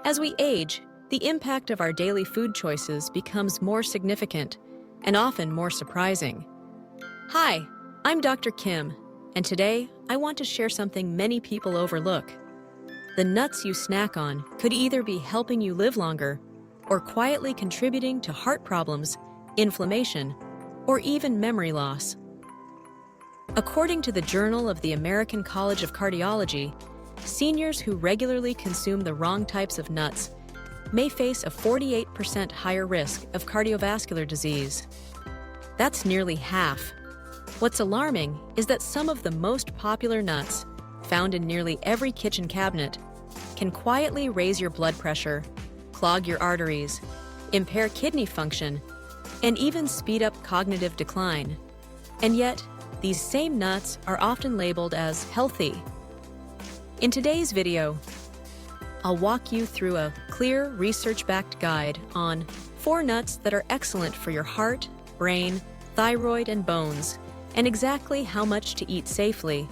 As we age, the impact of our daily food choices becomes more significant and often more surprising. Hi, I'm Dr. Kim, and today I want to share something many people overlook. The nuts you snack on could either be helping you live longer or quietly contributing to heart problems, inflammation, or even memory loss. According to the Journal of the American College of Cardiology, seniors who regularly consume the wrong types of nuts may face a 48% higher risk of cardiovascular disease. That's nearly half. What's alarming is that some of the most popular nuts, found in nearly every kitchen cabinet, can quietly raise your blood pressure, clog your arteries, impair kidney function, and even speed up cognitive decline. And yet, these same nuts are often labeled as healthy. In today's video, I'll walk you through a clear, research-backed guide on 4 nuts that are excellent for your heart, brain, thyroid, and bones, and exactly how much to eat safely,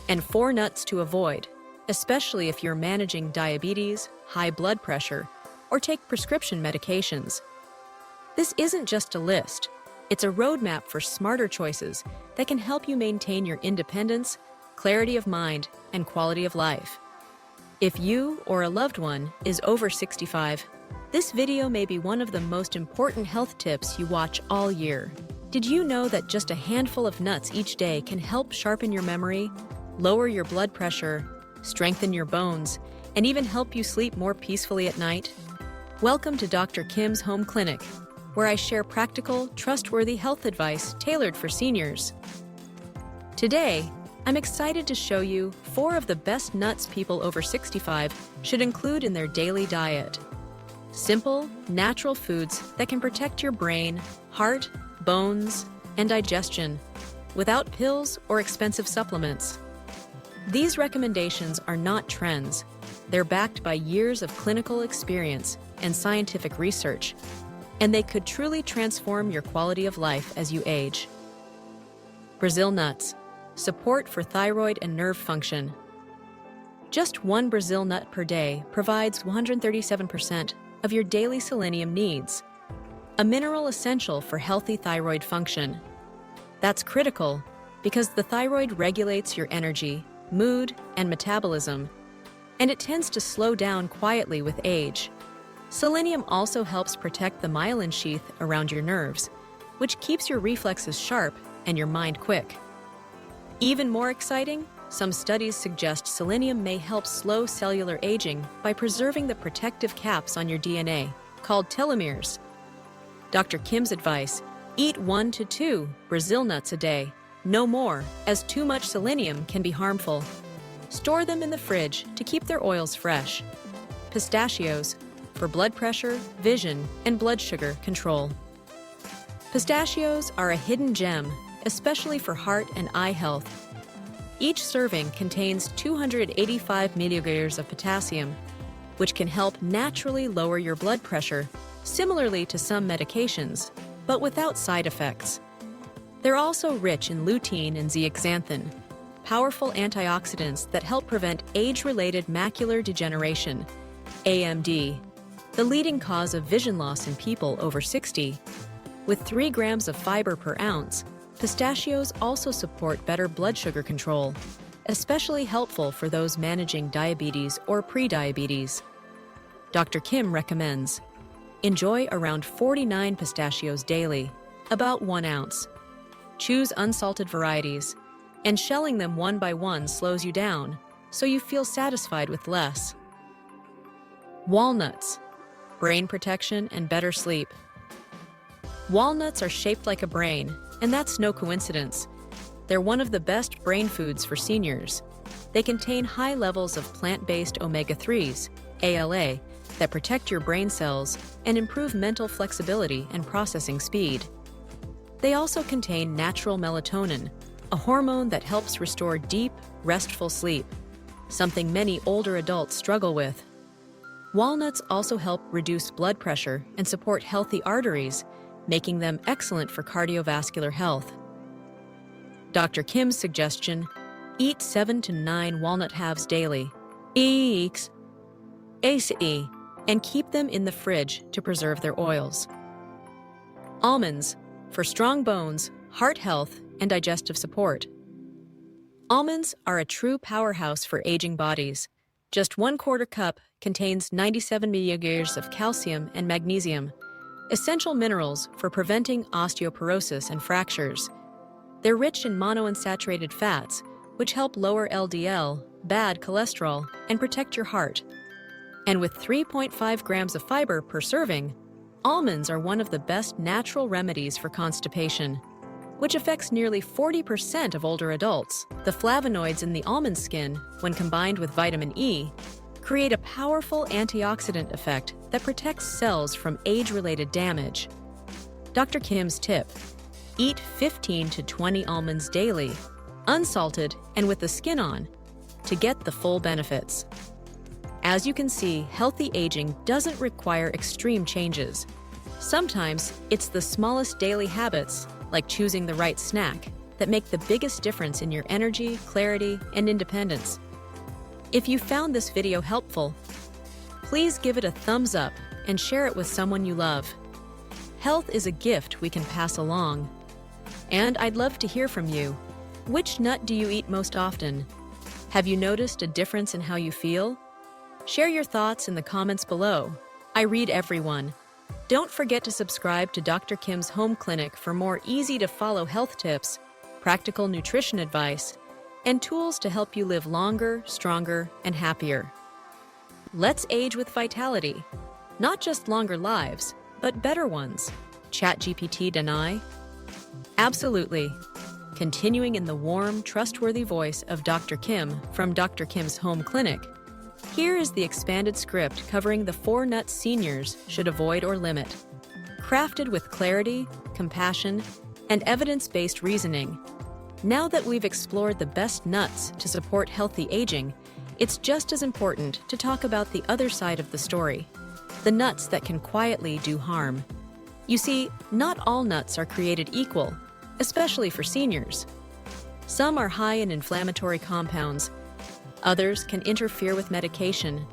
and 4 nuts to avoid, especially if you're managing diabetes, high blood pressure, or take prescription medications. This isn't just a list. It's a roadmap for smarter choices that can help you maintain your independence, clarity of mind, and quality of life. If you or a loved one is over 65, this video may be one of the most important health tips you watch all year. Did you know that just a handful of nuts each day can help sharpen your memory, lower your blood pressure, strengthen your bones, and even help you sleep more peacefully at night? Welcome to Dr. Kim's Home Clinic, where I share practical, trustworthy health advice tailored for seniors. Today, I'm excited to show you 4 of the best nuts people over 65 should include in their daily diet. Simple, natural foods that can protect your brain, heart, bones, and digestion without pills or expensive supplements. These recommendations are not trends. They're backed by years of clinical experience and scientific research, and they could truly transform your quality of life as you age. Brazil nuts. Support for thyroid and nerve function. Just 1 Brazil nut per day provides 137% of your daily selenium needs, a mineral essential for healthy thyroid function. That's critical because the thyroid regulates your energy, mood, and metabolism, and it tends to slow down quietly with age. Selenium also helps protect the myelin sheath around your nerves, which keeps your reflexes sharp and your mind quick. Even more exciting, some studies suggest selenium may help slow cellular aging by preserving the protective caps on your DNA, called telomeres. Dr. Kim's advice: eat 1 to 2 Brazil nuts a day, no more, as too much selenium can be harmful. Store them in the fridge to keep their oils fresh. Pistachios, for blood pressure, vision, and blood sugar control. Pistachios are a hidden gem, especially for heart and eye health. Each serving contains 285 milliliters of potassium, which can help naturally lower your blood pressure, similarly to some medications, but without side effects. They're also rich in lutein and zeaxanthin, powerful antioxidants that help prevent age-related macular degeneration, AMD, the leading cause of vision loss in people over 60. With 3 grams of fiber per ounce, pistachios also support better blood sugar control, especially helpful for those managing diabetes or prediabetes. Dr. Kim recommends: enjoy around 49 pistachios daily, about 1 ounce. Choose unsalted varieties, and shelling them one by one slows you down, so you feel satisfied with less. Walnuts. Brain protection and better sleep. Walnuts are shaped like a brain, and that's no coincidence. They're one of the best brain foods for seniors. They contain high levels of plant-based omega-3s, ALA, that protect your brain cells and improve mental flexibility and processing speed. They also contain natural melatonin, a hormone that helps restore deep, restful sleep, something many older adults struggle with. Walnuts also help reduce blood pressure and support healthy arteries, making them excellent for cardiovascular health. Dr. Kim's suggestion: eat 7 to 9 walnut halves daily. and keep them in the fridge to preserve their oils. Almonds, for strong bones, heart health, and digestive support. Almonds are a true powerhouse for aging bodies. Just 1/4 cup contains 97 mg of calcium and magnesium, essential minerals for preventing osteoporosis and fractures. They're rich in monounsaturated fats, which help lower LDL, bad cholesterol, and protect your heart. And with 3.5 grams of fiber per serving, almonds are one of the best natural remedies for constipation, which affects nearly 40% of older adults. The flavonoids in the almond skin, when combined with vitamin E, create a powerful antioxidant effect that protects cells from age-related damage. Dr. Kim's tip: eat 15 to 20 almonds daily, unsalted and with the skin on, to get the full benefits. As you can see, healthy aging doesn't require extreme changes. Sometimes it's the smallest daily habits, like choosing the right snack, that make the biggest difference in your energy, clarity, and independence. If you found this video helpful, please give it a thumbs up and share it with someone you love. Health is a gift we can pass along. And I'd love to hear from you. Which nut do you eat most often? Have you noticed a difference in how you feel? Share your thoughts in the comments below. I read everyone. Don't forget to subscribe to Dr. Kim's Home Clinic for more easy-to-follow health tips, practical nutrition advice, and tools to help you live longer, stronger, and happier. Let's age with vitality. Not just longer lives, but better ones. ChatGPT deny? Absolutely. Continuing in the warm, trustworthy voice of Dr. Kim from Dr. Kim's Home Clinic, here is the expanded script covering the 4 nuts seniors should avoid or limit. Crafted with clarity, compassion, and evidence-based reasoning. Now that we've explored the best nuts to support healthy aging, it's just as important to talk about the other side of the story, the nuts that can quietly do harm. You see, not all nuts are created equal, especially for seniors. Some are high in inflammatory compounds, others can interfere with medication,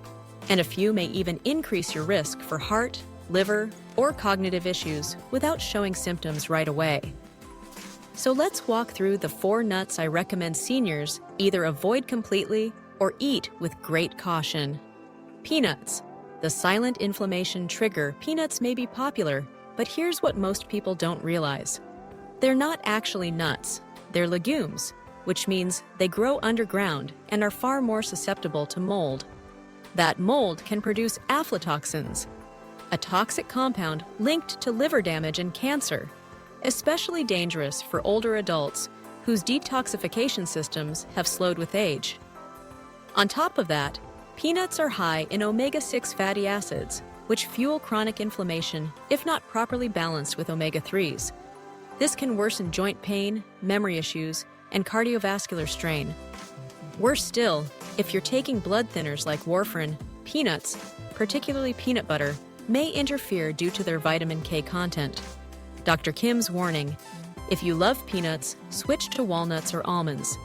and a few may even increase your risk for heart, liver, or cognitive issues without showing symptoms right away. So let's walk through the 4 nuts I recommend seniors either avoid completely or eat with great caution. Peanuts. The silent inflammation trigger. Peanuts may be popular, but here's what most people don't realize. They're not actually nuts, they're legumes, which means they grow underground and are far more susceptible to mold. That mold can produce aflatoxins, a toxic compound linked to liver damage and cancer, especially dangerous for older adults whose detoxification systems have slowed with age. On top of that, peanuts are high in omega-6 fatty acids, which fuel chronic inflammation if not properly balanced with omega-3s. This can worsen joint pain, memory issues, and cardiovascular strain. Worse still, if you're taking blood thinners like warfarin, peanuts, particularly peanut butter, may interfere due to their vitamin K content. Dr. Kim's warning: if you love peanuts, switch to walnuts or almonds.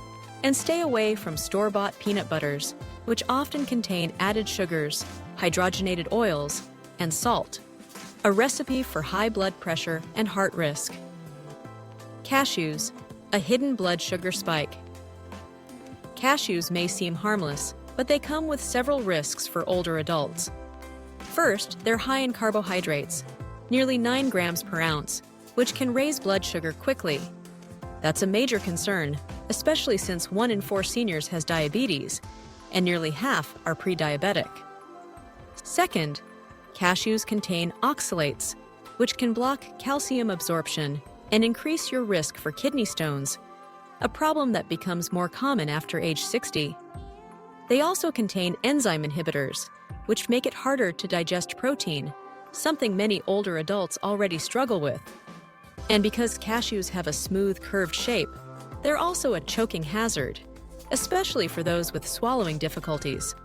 And stay away from store-bought peanut butters, which often contain added sugars, hydrogenated oils, and salt, a recipe for high blood pressure and heart risk. Cashews, a hidden blood sugar spike. Cashews may seem harmless, but they come with several risks for older adults. First, they're high in carbohydrates, nearly 9 grams per ounce, which can raise blood sugar quickly. That's a major concern, especially since 1 in 4 seniors has diabetes, and nearly half are pre-diabetic. Second, cashews contain oxalates, which can block calcium absorption and increase your risk for kidney stones, a problem that becomes more common after age 60. They also contain enzyme inhibitors, which make it harder to digest protein, something many older adults already struggle with. And because cashews have a smooth, curved shape, they're also a choking hazard, especially for those with swallowing difficulties.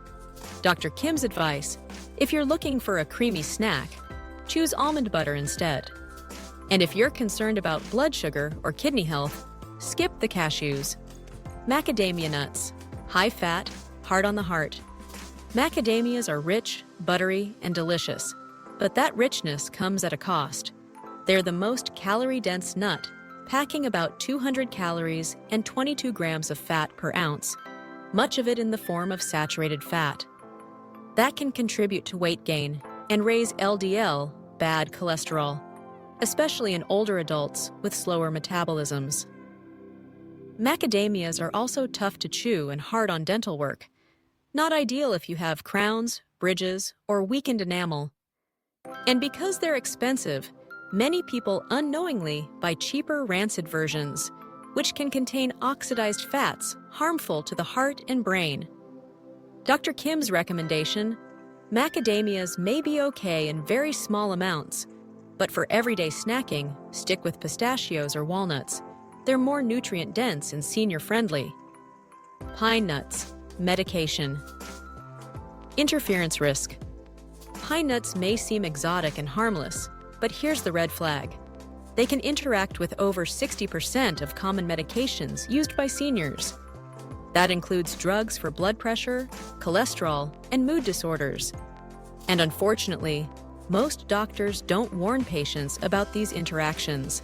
Dr. Kim's advice: if you're looking for a creamy snack, choose almond butter instead. And if you're concerned about blood sugar or kidney health, skip the cashews. Macadamia nuts, high fat, hard on the heart. Macadamias are rich, buttery, and delicious. But that richness comes at a cost. They're the most calorie-dense nut, packing about 200 calories and 22 grams of fat per ounce, much of it in the form of saturated fat. That can contribute to weight gain and raise LDL, bad cholesterol, especially in older adults with slower metabolisms. Macadamias are also tough to chew and hard on dental work. Not ideal if you have crowns, bridges, or weakened enamel. And because they're expensive, many people unknowingly buy cheaper rancid versions, which can contain oxidized fats harmful to the heart and brain. Dr. Kim's recommendation: macadamias may be okay in very small amounts, but for everyday snacking, stick with pistachios or walnuts. They're more nutrient-dense and senior-friendly. Pine nuts, medication. Interference risk. Pine nuts may seem exotic and harmless, but here's the red flag. They can interact with over 60% of common medications used by seniors. That includes drugs for blood pressure, cholesterol, and mood disorders. And unfortunately, most doctors don't warn patients about these interactions.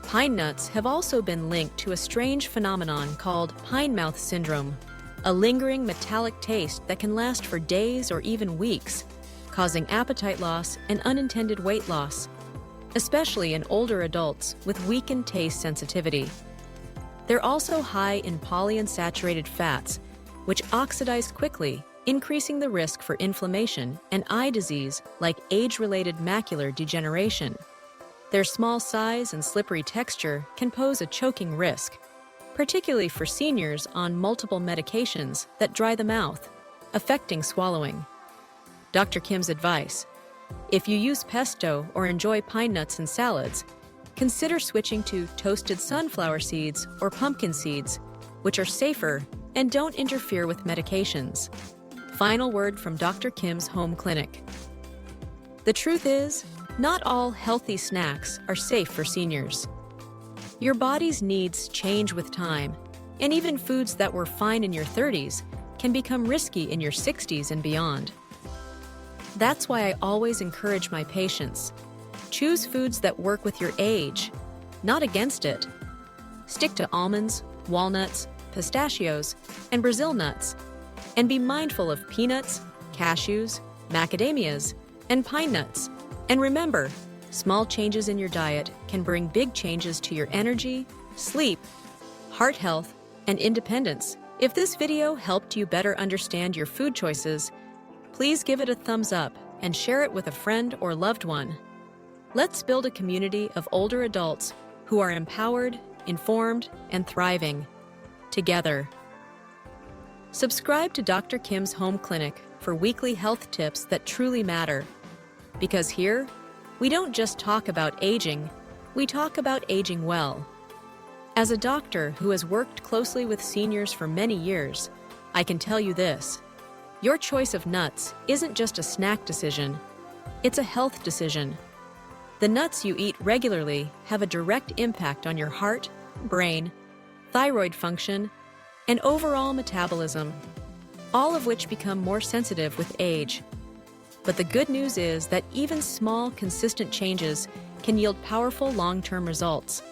Pine nuts have also been linked to a strange phenomenon called pine mouth syndrome, a lingering metallic taste that can last for days or even weeks, causing appetite loss and unintended weight loss, especially in older adults with weakened taste sensitivity. They're also high in polyunsaturated fats, which oxidize quickly, increasing the risk for inflammation and eye disease like age-related macular degeneration. Their small size and slippery texture can pose a choking risk, particularly for seniors on multiple medications that dry the mouth, affecting swallowing. Dr. Kim's advice: if you use pesto or enjoy pine nuts in salads, consider switching to toasted sunflower seeds or pumpkin seeds, which are safer and don't interfere with medications. Final word from Dr. Kim's home clinic. The truth is, not all healthy snacks are safe for seniors. Your body's needs change with time, and even foods that were fine in your 30s can become risky in your 60s and beyond. That's why I always encourage my patients: choose foods that work with your age, not against it. Stick to almonds, walnuts, pistachios, and Brazil nuts, and be mindful of peanuts, cashews, macadamias, and pine nuts. And remember, small changes in your diet can bring big changes to your energy, sleep, heart health, and independence. If this video helped you better understand your food choices, please give it a thumbs up and share it with a friend or loved one. Let's build a community of older adults who are empowered, informed, and thriving together. Subscribe to Dr. Kim's home clinic for weekly health tips that truly matter. Because here, we don't just talk about aging, we talk about aging well. As a doctor who has worked closely with seniors for many years, I can tell you this: your choice of nuts isn't just a snack decision, it's a health decision. The nuts you eat regularly have a direct impact on your heart, brain, thyroid function, and overall metabolism, all of which become more sensitive with age. But the good news is that even small, consistent changes can yield powerful long-term results.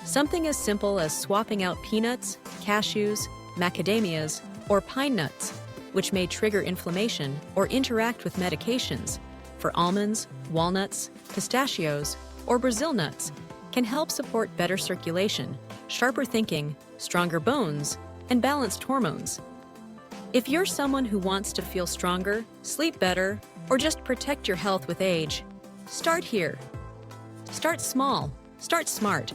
Something as simple as swapping out peanuts, cashews, macadamias, or pine nuts, which may trigger inflammation or interact with medications, for almonds, walnuts, pistachios, or Brazil nuts, can help support better circulation, sharper thinking, stronger bones, and balanced hormones. If you're someone who wants to feel stronger, sleep better, or just protect your health with age, start here. Start small, start smart.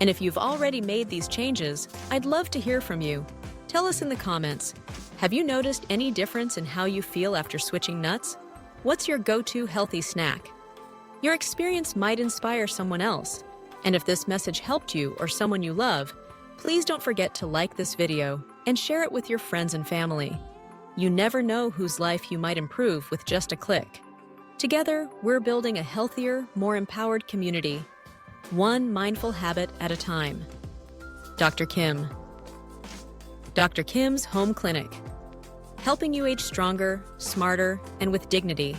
And if you've already made these changes, I'd love to hear from you. Tell us in the comments, have you noticed any difference in how you feel after switching nuts? What's your go-to healthy snack? Your experience might inspire someone else. And if this message helped you or someone you love, please don't forget to like this video and share it with your friends and family. You never know whose life you might improve with just a click. Together, we're building a healthier, more empowered community, one mindful habit at a time. Dr. Kim. Dr. Kim's Home Clinic. helping you age stronger, smarter, and with dignity.